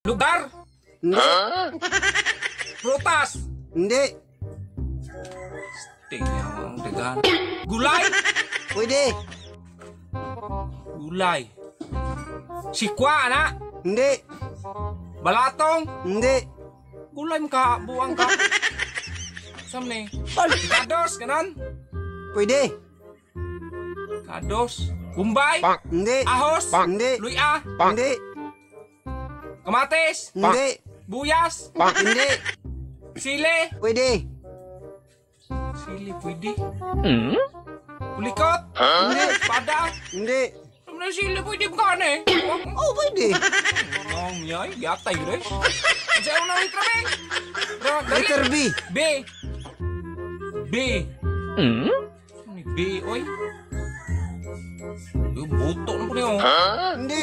Lugar? Hindi. Prutas? Hindi. Tingnan ang dagan. Gulay? Pwede. Gulay. Sikwa, na? Hindi. Balatong? Hindi. Gulay mo ka, buwang ka. Sam ni? Kados, ganon? Pwede. Kados. Bumbay? Hindi. Ahos? Hindi. Luya? Hindi. Kamatis? Hindi. Buyas? Hindi. Sili? Pwede. Sili, pwede. Ulikot? Hindi. Espada? Hindi. Ano na sili, pwede mo ka na eh. Oh, pwede. Ang yay, yatay rin. Sa'yo na rin trabe. Letter B. B. B. Ano B, oy? Yung buto na po niyo. Hindi.